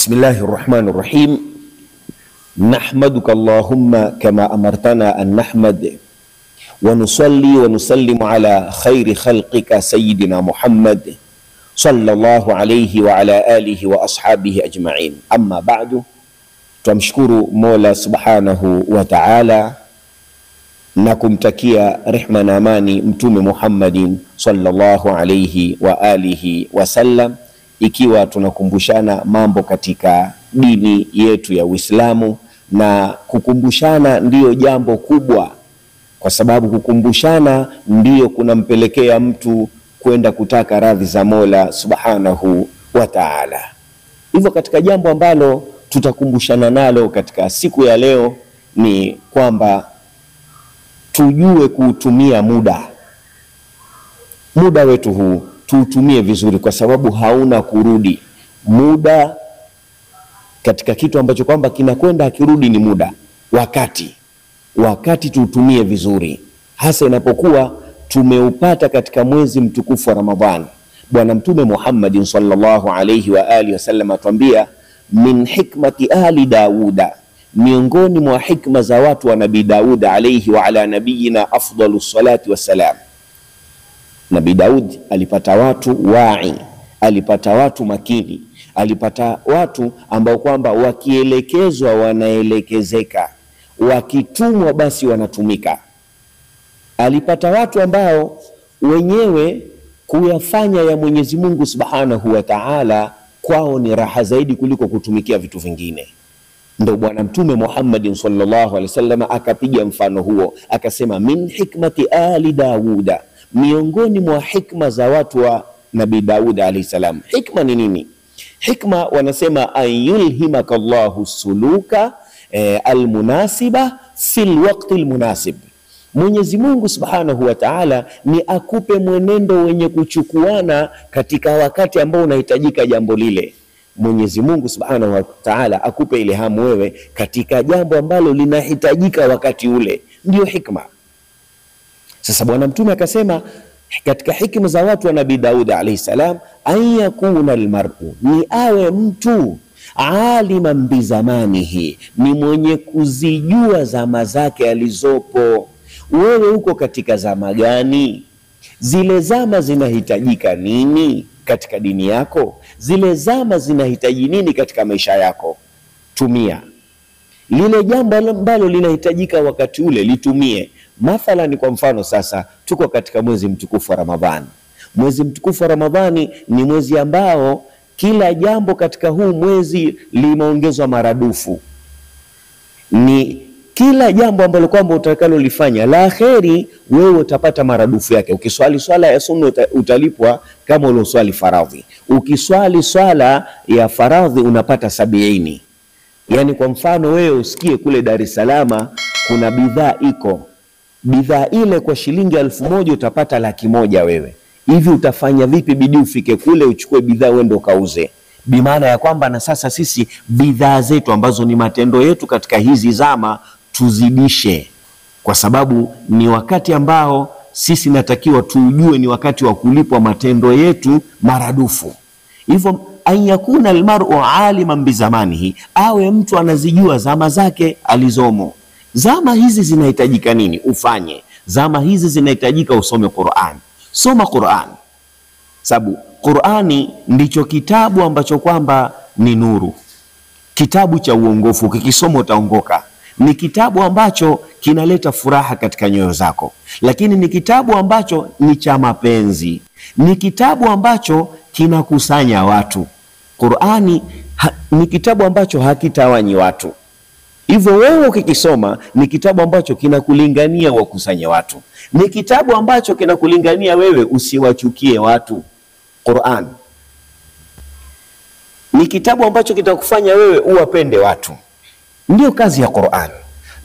Bismillahirrahmanirrahim. Nahmaduka Allahumma kama amartana an nahmad wa nusalli wa nusallimu ala khairi khalqika sayyidina Muhammad sallallahu alayhi wa ala alihi wa ashabihi ajma'in. Amma ba'du, tumshukuru Mola subhanahu wa ta'ala na kumtakia rehma na amani Mtume Muhammadin sallallahu alayhi wa alihi wa sallam, ikiwa tunakumbushana mambo katika dini yetu ya Uislamu. Na kukumbushana ndiyo jambo kubwa, kwa sababu kukumbushana ndiyo kunampelekea mtu kwenda kutaka radhi za Mola subhanahu wa ta'ala. Hivyo katika jambo ambalo tutakumbushana nalo katika siku ya leo ni kwamba tujue kuutumia muda wetu huu, tuutumie vizuri, kwa sababu hauna kurudi. Muda katika kitu ambacho kwamba kinakwenda kirudi ni muda. Wakati tuutumie vizuri, hasa inapokuwa tumeupata katika mwezi mtukufu wa Ramadhani. Bwana Mtume Muhammad sallallahu alayhi wa alihi wasallam atuambia, min hikmati ahli Dauda, miongoni mwa hikma za watu wa Nabii Daud alayhi wa ala nabiyina afdalu salati wassalam. Nabii Daud alipata watu wai, alipata watu makini, alipata watu ambao kwamba wakielekezwa wanaelekezeka, wakitumwa basi wanatumika. Alipata watu ambao wenyewe kuyafanya ya Mwenyezi Mungu subhanahu wa ta'ala kwao ni raha zaidi kuliko kutumikia vitu vingine. Ndio Bwana Mtume Muhammad sallallahu alaihi wasallam akapiga mfano huo, akasema min hikmati ali Dauda, miongoni mwa hikma za watu wa Nabii Daud alayhi salam. Hikma ni nini? Hikma wanasema ayulhimaka Allahu suluka almunasiba fil waqti almunasib. Mwenyezi Mungu subhanahu wa ta'ala ni akupe mwenendo wenye kuchukuana katika wakati ambao unahitajika jambo lile. Mwenyezi Mungu subhanahu wa ta'ala akupe ile hamu wewe katika jambo ambalo linahitajika wakati ule, ndio hikma. Sasa Bwana Mtume akasema katika hikma za watu wa Nabii Daud alayhi salam, an yakuna almar'u, ni awe mtu aliman bizamanihi, ni mwenye kuzijua zama zake alizopo. Wewe uko katika zama gani? Zile zama zinahitajika nini katika dini yako? Zile zama zinahitaji nini katika maisha yako? Tumia lile jambo ambalo linahitajika wakati ule, litumie. Mathalan, kwa mfano sasa tuko katika mwezi mtukufu wa Ramadhani. Mwezi mtukufu wa Ramadhani ni mwezi ambao kila jambo katika huu mwezi limeongezwa maradufu. Ni kila jambo ambalo kwamba utakalo lifanya la kheri, wewe utapata maradufu yake. Ukiswali swala ya sunna utalipwa kama ulioswali faradhi. Ukiswali swala ya faradhi unapata 70. Yani kwa mfano wewe usikie kule Dar es Salaam kuna bidhaa iko, bidhaa ile kwa shilingi 1000 utapata 100,000 wewe. Hivi utafanya vipi? Bidii ufike kule uchukue bidhaa uende ukauze. Bimaana ya kwamba na sasa sisi bidhaa zetu ambazo ni matendo yetu katika hizi zama tuzidishe, kwa sababu ni wakati ambao sisi natakiwa tujue ni wakati wa kulipwa matendo yetu maradufu. Hivyo ayakuna almar'u aliman bizamanihi, awe mtu anazijua zama zake alizomo. Zama hizi zinahitajika nini ufanye? Zama hizi zinahitajika usome Qur'an. Soma Qur'an, sababu Qur'ani ndicho kitabu ambacho kwamba ni nuru, kitabu cha uongofu. Ukikisoma utaongoka. Ni kitabu ambacho kinaleta furaha katika nyoyo zako, lakini ni kitabu ambacho ni cha mapenzi, ni kitabu ambacho kinakusanya watu. Qur'ani ni kitabu ambacho hakitawanyi watu. Hivyo wewe ukikisoma ni kitabu ambacho kinakulingania wakusanye watu, ni kitabu ambacho kinakulingania wewe usiwachukie watu. Qur'an ni kitabu ambacho kitakufanya wewe uwapende watu. Ndio kazi ya Qur'an.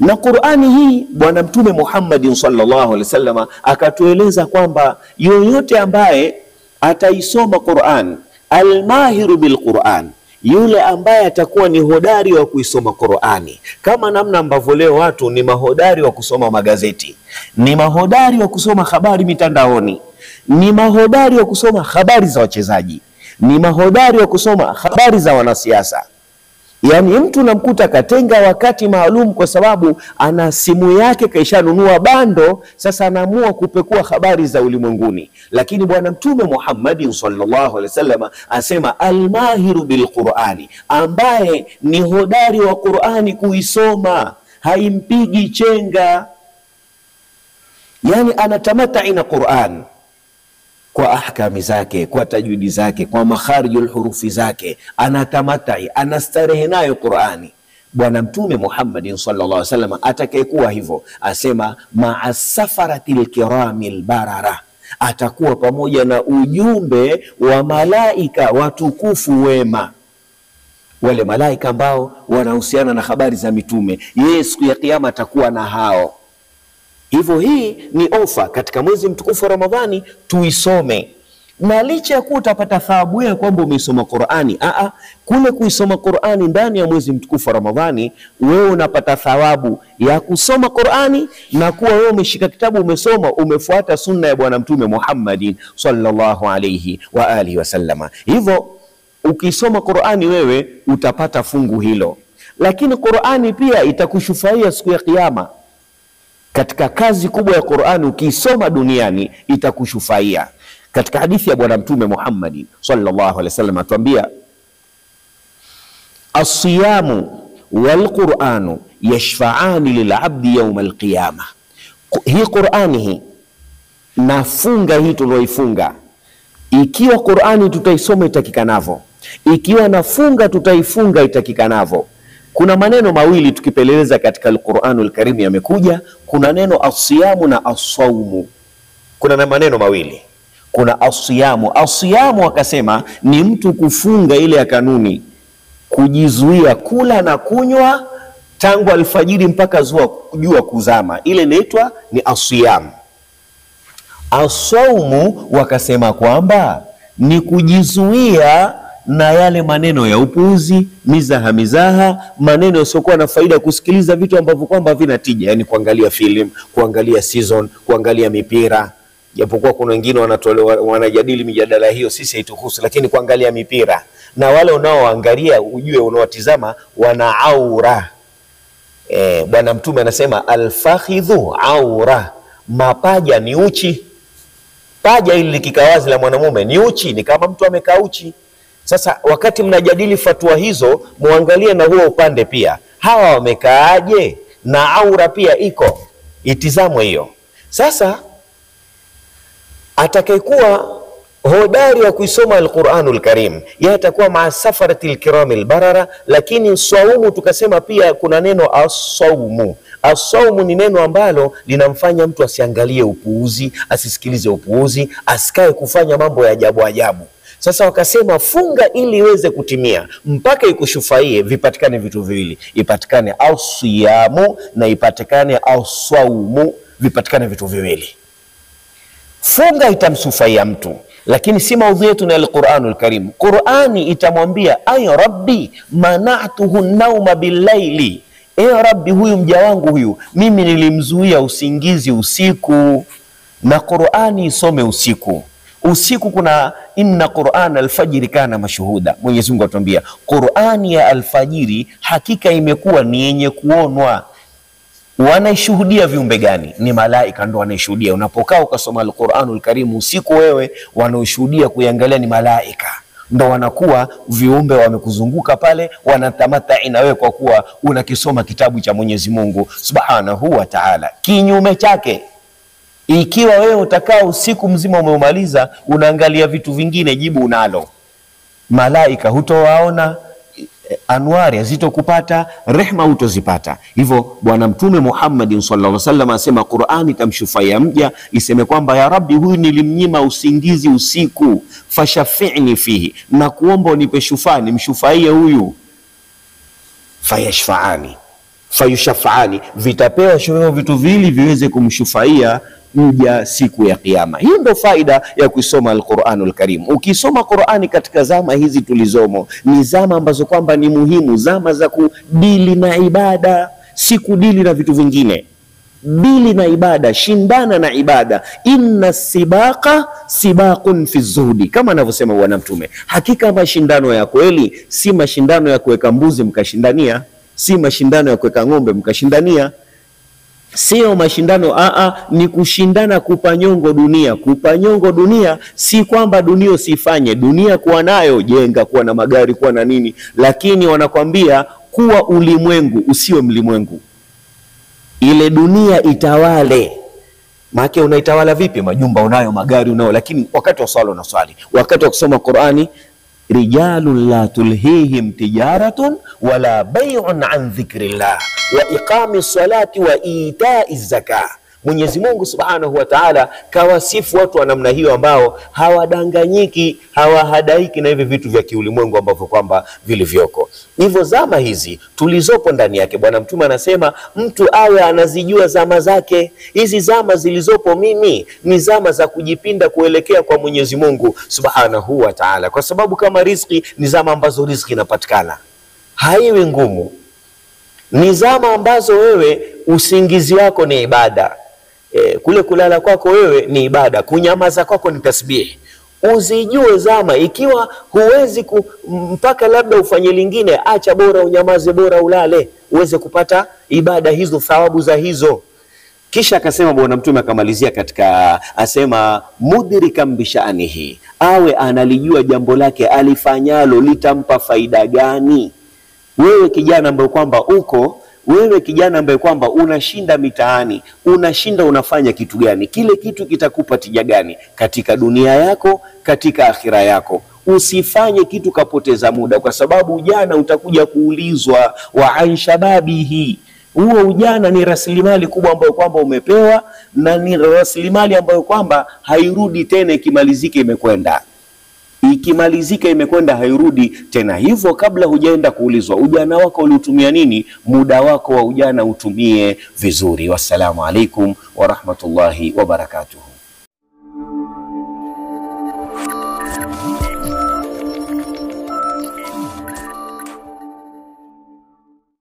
Na Qur'ani hii Bwana Mtume Muhammad sallallahu alaihi wasallam akatueleza kwamba yoyote ambaye ataisoma Qur'an, almahiru bil Qur'an, yule ambaye atakuwa ni hodari wa kuisoma Qur'ani, kama namna ambavyo leo watu ni mahodari wa kusoma magazeti, ni mahodari wa kusoma habari mitandaoni, ni mahodari wa kusoma habari za wachezaji, ni mahodari wa kusoma habari za wanasiasa. Yani mtu namkuta katenga wakati maalum kwa sababu ana simu yake kaishanunua bando, sasa anaamua kupekua habari za ulimwenguni. Lakini Bwana Mtume Muhammad sallallahu alaihi wasallam asema almahiru bilqurani, ambaye ni hodari wa Qurani kuisoma, haimpigi chenga, yani anatamatai na Qurani kwa ahkami zake, kwa tajwidi zake, kwa makharijul hurufi zake, anatamatai, anastarehe nayo Qurani. Bwana Mtume Muhammad sallallahu alaihi wasallam atakayekuwa hivyo asema ma'a safaratil kiramil barara, atakuwa pamoja na ujumbe wa malaika watukufu wema, wale malaika ambao wanahusiana na habari za mitume. Yeye siku ya kiyama atakuwa na hao. Hivyo hii ni ofa katika mwezi mtukufu wa Ramadhani, tuisome. Na licha ya kuwa utapata thawabu ya kwamba umeisoma Qur'ani, kule kuisoma Qur'ani ndani ya mwezi mtukufu wa Ramadhani, wewe unapata thawabu ya kusoma Qur'ani na kuwa wewe umeshika kitabu, umesoma, umefuata sunna ya Bwana Mtume Muhammad sallallahu alayhi wa alihi wasallama. Hivyo ukisoma Qur'ani wewe utapata fungu hilo, lakini Qur'ani pia itakushufaia siku ya kiyama. Katika kazi kubwa ya Qur'ani ukisoma duniani itakushufaia. Katika hadithi ya Bwana Mtume Muhammad sallallahu alaihi wasallam atuambia as-siyamu wal Qur'anu yashfa'ani lil 'abdi yawm al-qiyamah. Hii Qur'ani hii na funga hii tulioifunga, ikiwa Qur'ani tutaisoma itakikanavyo, ikiwa na funga tutaifunga itakikanavyo. Kuna maneno mawili tukipeleleza katika Al-Qur'anul Karim yamekuja. Kuna neno as-siyamu na as-sawmu. Kuna maneno mawili. Kuna as-siyamu. As-siyamu wakasema ni mtu kufunga ile ya kanuni, kujizuia kula na kunywa tangu alfajiri mpaka jua kuzama, ile inaitwa ni as-siyam. As-sawmu wakasema kwamba ni kujizuia na yale maneno ya upuuzi, mizaha, maneno yasiokuwa na faida, kusikiliza vitu ambavyo kwamba vina tija, yani kuangalia film, kuangalia season, kuangalia mipira. Japokuwa kuna wengine wanajadili mijadala hiyo, sisi haituhusu, lakini kuangalia mipira. Na wale unaoangalia ujue unaowatizama wana aura. Bwana Mtume anasema al-fakhidhu aura, mapaja ni uchi. Paja ili likikawazi la mwanamume ni uchi, ni kama mtu amekaa uchi. Sasa wakati mnajadili fatwa hizo, muangalie na huo upande pia, hawa wamekaaje, na aura pia iko, itizamwe hiyo. Sasa atakayekuwa hodari wa kuisoma Al-Qur'anul Karim, yeye atakuwa maa safaratil kiramil barara. Lakini saumu tukasema pia kuna neno as-sawmu. As-sawmu ni neno ambalo linamfanya mtu asiangalie upuuzi, asisikilize upuuzi, asikae kufanya mambo ya ajabu ajabu. Sasa wakasema funga ili iweze kutimia mpaka ikushufaie, vipatikane vitu viwili, ipatikane as-siyamu na ipatikane as-sawmu, vipatikane vitu viwili. Funga itamsufaia mtu, lakini si maudhui yetu na Al-Qur'anul Karim. Qur'ani itamwambia ay rabbi mana'tuhu nauma bil-laili, Rabbi, huyu mja wangu huyu mimi nilimzuia usingizi usiku. Na Qur'ani isome usiku. Usiku kuna inna Qur'an al-fajri kana mashhuda. Mwenyezi Mungu atuambia Qur'ani ya alfajiri hakika imekuwa ni yenye kuonwa. Wanaishuhudia viumbe gani? Ni malaika ndo wanaishuhudia. Unapokaa ukasoma Al-Qur'anul Karim usiku, wewe wanaoshuhudia kuiangalia ni malaika. Ndo wanakuwa viumbe wamekuzunguka pale, wanatamata na wewe kwa kuwa unakisoma kitabu cha Mwenyezi Mungu Subhanahu wa Ta'ala. Kinyume chake, ikiwa wewe utakaa usiku mzima umeumaliza unaangalia vitu vingine, jibu unalo. Malaika hutowaona, anwari hazitokupata, rehma hutozipata. Hivyo Bwana Mtume Muhammad sallallahu alaihi wasallam asema Qur'ani tamshufaia mja, iseme kwamba ya Rabbi, huyu nilimnyima usingizi usiku, fashafi'ni fihi, na kuomba unipe shufani, mshufaie huyu. Fayashfa'ani, fayushafa'ani, vitapewa shufaa vitu vili viweze kumshufaia mja siku ya kiyama. Hii ndio faida ya kusoma Al-Qur'anul Karim. Ukisoma Qur'ani katika zama hizi tulizomo, ni zama ambazo kwamba ni muhimu, zama za kudili na ibada, si kudili na vitu vingine. bili na ibada, shindana na ibada. Inna sibaqa sibaqun fi zuhdi, kama anavyosema Bwana Mtume. Hakika mashindano ya kweli si mashindano ya kuweka mbuzi mkashindania, si mashindano ya kuweka ng'ombe mkashindania, sio mashindano ni kushindana kupanyongo dunia. Kupanyongo dunia si kwamba dunia usifanye, dunia kuwa nayo, jenga, kuwa na magari, kuwa na nini, lakini wanakwambia kuwa ulimwengu usiwe mlimwengu. Ile dunia itawale. Maana unaitawala vipi? Majumba unayo, magari unayo, lakini wakati wa swala unaswali, wakati wa kusoma Qur'ani, rijalun la tulhihim tijaratun wala bay'un an dhikrillah wa iqamis salati wa ita'iz zakah. Mwenyezi Mungu Subhanahu wa Ta'ala kawasifu watu wa namna hiyo ambao hawadanganyiki, hawahadaiki na hivi vitu vya kiulimwengu ambavyo kwamba vilivyoko. Hivyo zama hizi tulizopo ndani yake, Bwana Mtume anasema mtu awe anazijua zama zake. Hizi zama zilizopo mimi ni zama za kujipinda kuelekea kwa Mwenyezi Mungu Subhanahu wa Ta'ala, kwa sababu kama riziki ni zama ambazo riziki inapatikana, haiwi ngumu. Ni zama ambazo wewe usingizi wako ni ibada. Kule kulala kwako wewe ni ibada, kunyamaza kwako ni tasbih. Uzijue zama. Ikiwa huwezi mpaka labda ufanye lingine, acha, bora unyamaze, bora ulale, uweze kupata ibada hizo, thawabu za hizo. Kisha akasema Bwana Mtume, akamalizia katika asema mudrikam bishanihi, awe analijua jambo lake alifanyalo litampa faida gani. Wewe kijana ambaye kwamba unashinda mitaani, unashinda unafanya kitu gani? Kile kitu kitakupa tija gani katika dunia yako, katika akhira yako? Usifanye kitu kapoteza muda, kwa sababu ujana utakuja kuulizwa wa an shababihi. Huo ujana ni rasilimali kubwa ambayo kwamba umepewa, na ni rasilimali ambayo kwamba hairudi tena, ikimalizika imekwenda. Ikimalizika imekwenda, hairudi tena. Hivyo kabla hujaenda kuulizwa ujana wako ulitumia nini, muda wako wa ujana utumie vizuri. Wassalamu alaikum wa rahmatullahi wa barakatuh.